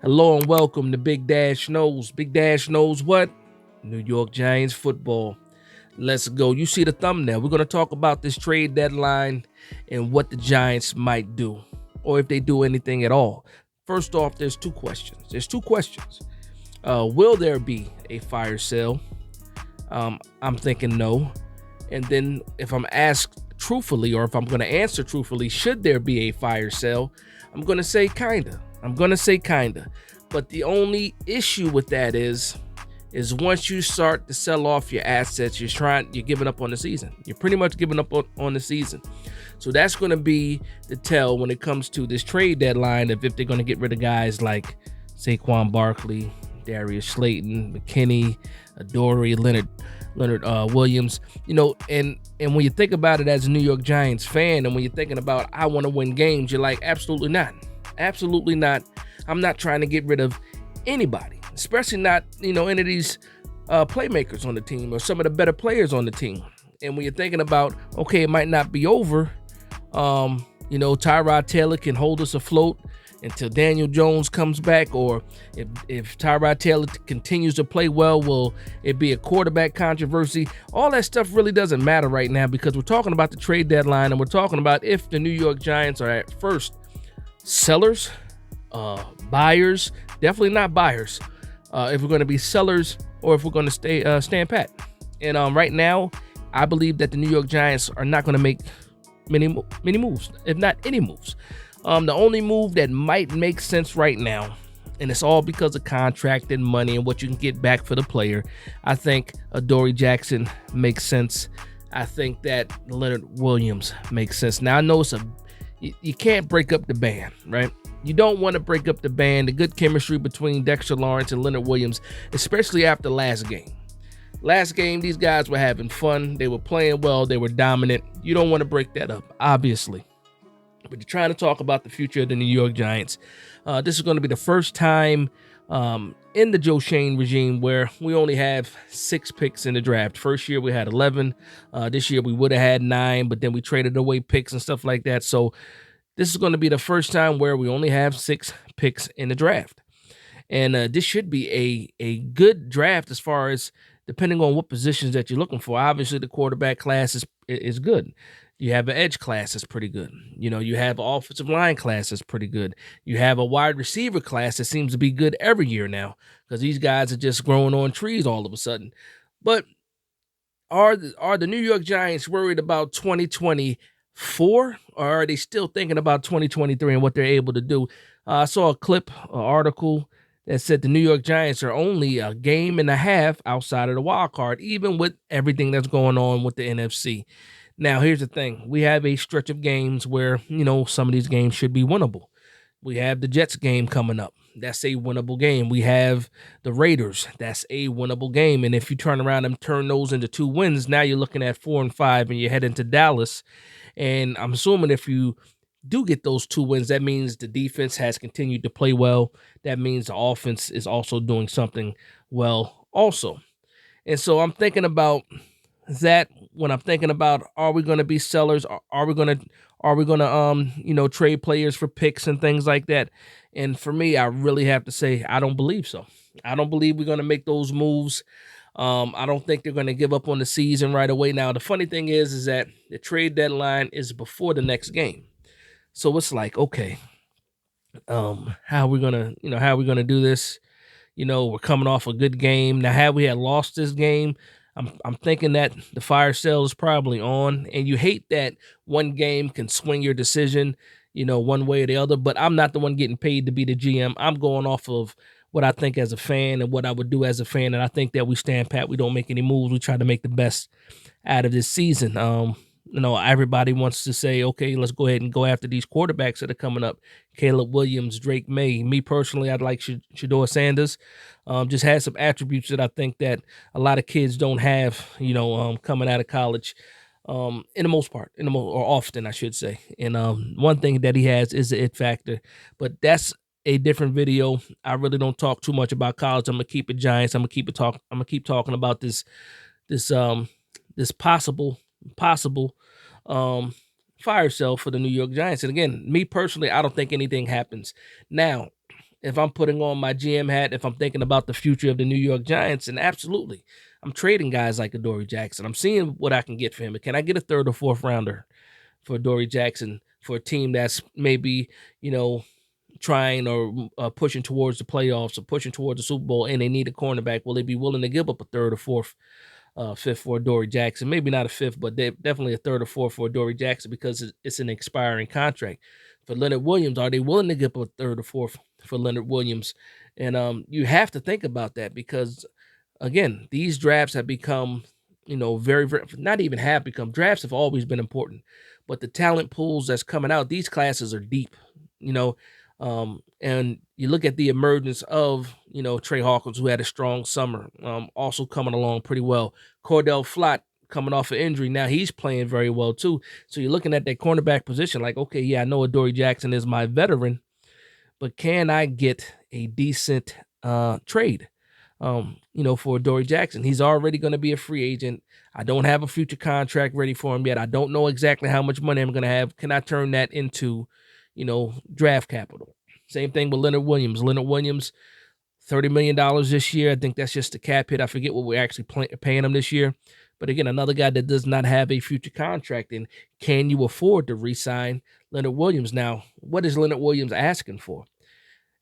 Hello and welcome to Big Dash Knows. Big Dash knows what? New York Giants football. Let's go. You see the thumbnail. We're going to talk about this trade deadline and what the Giants might do, or if they do anything at all. First off, there's two questions. Will there be a fire sale? I'm thinking no. And then if I'm asked truthfully, or if I'm going to answer truthfully, should there be a fire sale? I'm going to say kinda. But the only issue with that is once you start to sell off your assets, you're giving up on the season. You're pretty much giving up on the season. So that's going to be the tell when it comes to this trade deadline of if they're going to get rid of guys like Saquon Barkley, Darius Slayton, McKinney, Adoree, Leonard Williams, and when you think about it as a New York Giants fan, and when you're thinking about I want to win games, you're like, absolutely not. I'm not trying to get rid of anybody, especially not any of these playmakers on the team or some of the better players on the team. And when you're thinking about, okay, it might not be over, Tyrod Taylor can hold us afloat until Daniel Jones comes back, or if Tyrod Taylor continues to play well, will it be a quarterback controversy? All that stuff really doesn't matter right now, because we're talking about the trade deadline, and we're talking about if the New York Giants are at first sellers, buyers, definitely not buyers, if we're going to be sellers, or if we're going to stand pat. And right now, I believe that the New York Giants are not going to make many moves, if not any moves. The only move that might make sense right now, and it's all because of contract and money and what you can get back for the player, I think Adoree Jackson makes sense. I think that Leonard Williams makes sense. Now, I know you can't break up the band, right? You don't want to break up the band, the good chemistry between Dexter Lawrence and Leonard Williams, especially after last game. Last game, these guys were having fun. They were playing well. They were dominant. You don't want to break that up, obviously. But you're trying to talk about the future of the New York Giants. This is going to be the first time in the Joe Schoen regime where we only have 6 picks in the draft. First year we had 11. This year we would have had 9, but then we traded away picks and stuff like that. So this is going to be the first time where we only have 6 picks in the draft. And this should be a good draft as far as depending on what positions that you're looking for. Obviously, the quarterback class is good. You have an edge class that's pretty good. You have an offensive line class that's pretty good. You have a wide receiver class that seems to be good every year now, because these guys are just growing on trees all of a sudden. But are the New York Giants worried about 2024, or are they still thinking about 2023 and what they're able to do? I saw an article that said the New York Giants are only a game and a half outside of the wild card, even with everything that's going on with the NFC. Now, here's the thing. We have a stretch of games where, some of these games should be winnable. We have the Jets game coming up. That's a winnable game. We have the Raiders. That's a winnable game. And if you turn around and turn those into 2 wins, now you're looking at 4-5, and you're heading to Dallas. And I'm assuming if you do get those 2 wins, that means the defense has continued to play well. That means the offense is also doing something well also. And so I'm thinking about that when I'm thinking about, are we going to be sellers? Are we going to trade players for picks and things like that? And for me, I really have to say, I don't believe so. I don't believe we're going to make those moves. I don't think they're going to give up on the season right away. Now, the funny thing is that the trade deadline is before the next game. So it's like, okay, how are we gonna do this? We're coming off a good game. Now, had we lost this game, I'm thinking that the fire sale is probably on. And you hate that one game can swing your decision, one way or the other. But I'm not the one getting paid to be the GM. I'm going off of what I think as a fan and what I would do as a fan. And I think that we stand pat. We don't make any moves. We try to make the best out of this season. Everybody wants to say, okay, let's go ahead and go after these quarterbacks that are coming up. Caleb Williams, Drake May. Me personally, I'd like Shedeur Sanders. Just has some attributes that I think that a lot of kids don't have, coming out of college, in the most part, or often, I should say. And one thing that he has is the it factor. But that's a different video. I really don't talk too much about college. I'm gonna keep it Giants. I'm gonna keep talking about this possible fire sale for the New York Giants. And again, me personally, I don't think anything happens. Now, if I'm putting on my GM hat, if I'm thinking about the future of the New York Giants, and absolutely, I'm trading guys like Adoree Jackson. I'm seeing what I can get for him. Can I get a third or fourth rounder for Adoree Jackson for a team that's maybe, you know, trying or pushing towards the playoffs or pushing towards the Super Bowl, and they need a cornerback? Will they be willing to give up a third or fourth, fifth for Adoree Jackson? Maybe not a fifth, but definitely a third or fourth for Adoree Jackson because it's an expiring contract. For Leonard Williams, are they willing to give up a third or fourth for Leonard Williams? And you have to think about that because, again, these drafts have become, very, very, not even have become, drafts have always been important, but the talent pools that's coming out, these classes are deep, you know, and you look at the emergence of, Trey Hawkins, who had a strong summer, also coming along pretty well. Cordell Flott coming off an injury. Now he's playing very well too. So you're looking at that cornerback position like, okay, yeah, I know Adoree Jackson is my veteran, but can I get a decent trade, for Adoree Jackson? He's already going to be a free agent. I don't have a future contract ready for him yet. I don't know exactly how much money I'm going to have. Can I turn that into, draft capital? Same thing with Leonard Williams. Leonard Williams, $30 million this year. I think that's just the cap hit. I forget what we're actually paying him this year. But again, another guy that does not have a future contract. And can you afford to re-sign Leonard Williams? Now, what is Leonard Williams asking for?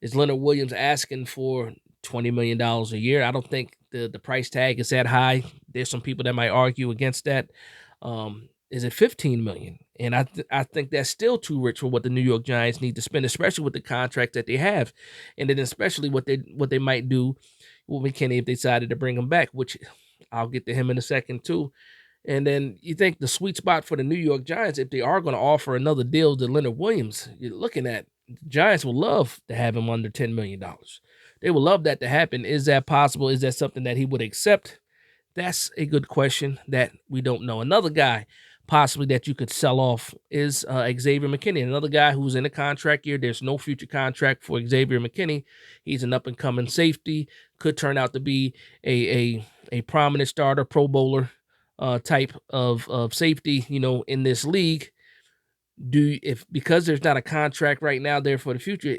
Is Leonard Williams asking for $20 million a year? I don't think the price tag is that high. There's some people that might argue against that. Is it $15 million? And I think that's still too rich for what the New York Giants need to spend, especially with the contract that they have, and then especially what they might do with McKinney if they decided to bring him back, which I'll get to him in a second too. And then you think the sweet spot for the New York Giants, if they are going to offer another deal to Leonard Williams, you're looking at the Giants will love to have him under $10 million. They would love that to happen. Is that possible? Is that something that he would accept? That's a good question that we don't know. Another guy possibly that you could sell off is Xavier McKinney, another guy who's in a contract year. There's no future contract for Xavier McKinney. He's an up-and-coming safety, could turn out to be a prominent starter, Pro Bowler type of safety, in this league. Because there's not a contract right now there for the future,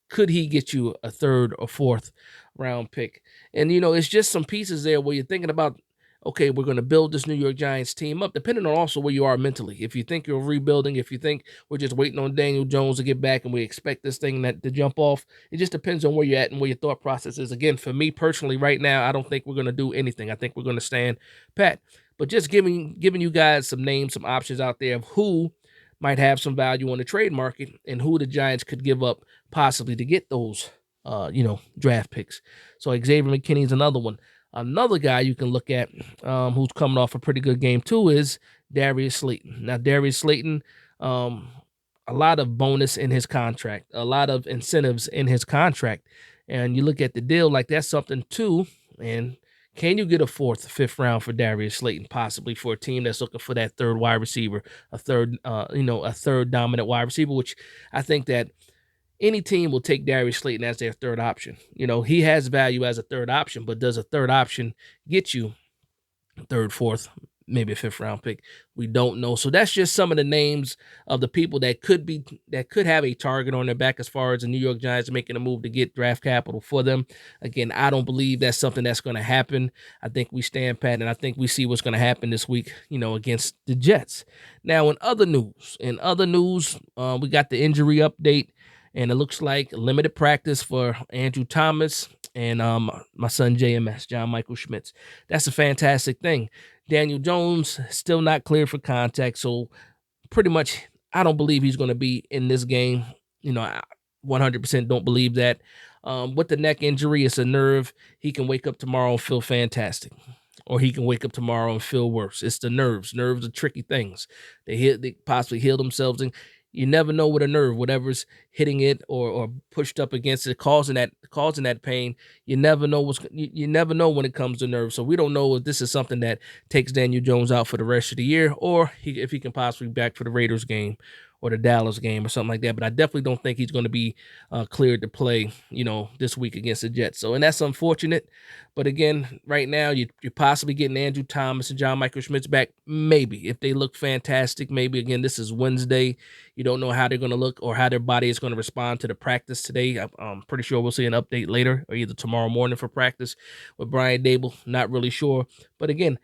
could he get you a third or fourth round pick? And, it's just some pieces there where you're thinking about, okay, we're going to build this New York Giants team up, depending on also where you are mentally. If you think you're rebuilding, if you think we're just waiting on Daniel Jones to get back and we expect this thing to jump off, it just depends on where you're at and where your thought process is. Again, for me personally, right now, I don't think we're going to do anything. I think we're going to stand pat. But just giving you guys some names, some options out there of who might have some value on the trade market and who the Giants could give up possibly to get those, draft picks. So Xavier McKinney is another one. Another guy you can look at who's coming off a pretty good game too is Darius Slayton. Now, Darius Slayton, a lot of bonus in his contract, a lot of incentives in his contract. And you look at the deal, like that's something too. And can you get a fourth, fifth round for Darius Slayton, possibly for a team that's looking for that third wide receiver, a third dominant wide receiver, which I think that any team will take Darius Slayton as their third option. He has value as a third option, but does a third option get you third, fourth, maybe a fifth round pick? We don't know. So that's just some of the names of the people that could have a target on their back as far as the New York Giants making a move to get draft capital for them. Again, I don't believe that's something that's going to happen. I think we stand pat, and I think we see what's going to happen this week, against the Jets. Now, in other news, we got the injury update. And it looks like limited practice for Andrew Thomas and my son JMS, John Michael Schmitz. That's a fantastic thing. Daniel Jones still not cleared for contact, so pretty much I don't believe he's going to be in this game. I 100% don't believe that. With the neck injury, it's a nerve. He can wake up tomorrow and feel fantastic, or he can wake up tomorrow and feel worse. It's the nerves. Nerves are tricky things. They possibly heal themselves, and you never know with a nerve, whatever's hitting it or pushed up against it, causing that pain. You never know you never know when it comes to nerves. So we don't know if this is something that takes Daniel Jones out for the rest of the year, or if he can possibly be back for the Raiders game or the Dallas game or something like that. But I definitely don't think he's going to be cleared to play, this week against the Jets. So, and that's unfortunate. But again, right now you're possibly getting Andrew Thomas and John Michael Schmitz back. Maybe if they look fantastic. Maybe again, this is Wednesday. You don't know how they're going to look or how their body is going to respond to the practice today. I'm pretty sure we'll see an update later or either tomorrow morning for practice with Brian Dable. Not really sure. But again,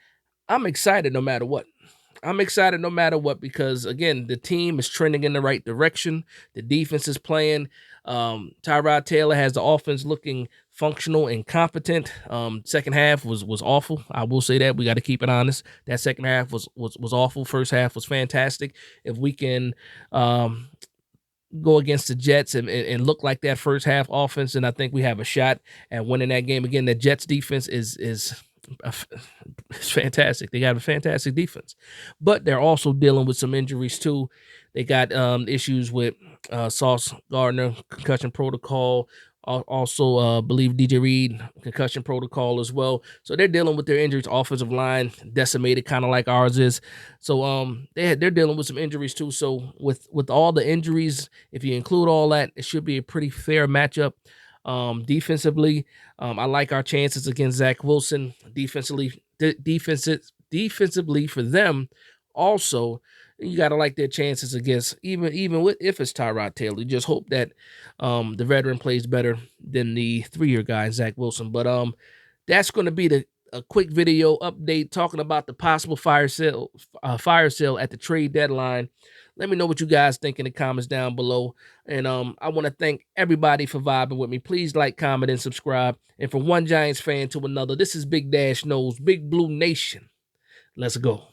I'm excited no matter what. I'm excited no matter what because, again, the team is trending in the right direction. The defense is playing. Tyrod Taylor has the offense looking functional and competent. Second half was awful. I will say that. We got to keep it honest. That second half was awful. First half was fantastic. If we can go against the Jets and look like that first half offense, and I think we have a shot at winning that game. Again, the Jets defense is it's fantastic. They got a fantastic defense, but they're also dealing with some injuries too. They got issues with Sauce Gardner concussion protocol. Also, believe DJ Reed concussion protocol as well. So they're dealing with their injuries. Offensive line decimated, kind of like ours is. So they're dealing with some injuries too. So with all the injuries, if you include all that, it should be a pretty fair matchup. Defensively, I like our chances against Zach Wilson. Defensively for them, also, you gotta like their chances against even with if it's Tyrod Taylor. You just hope that the veteran plays better than the 3-year guy, Zach Wilson. But that's going to be a quick video update talking about the possible fire sale at the trade deadline. Let me know what you guys think in the comments down below. And I want to thank everybody for vibing with me. Please like, comment, and subscribe. And from one Giants fan to another, this is Big Dash Knows, Big Blue Nation. Let's go.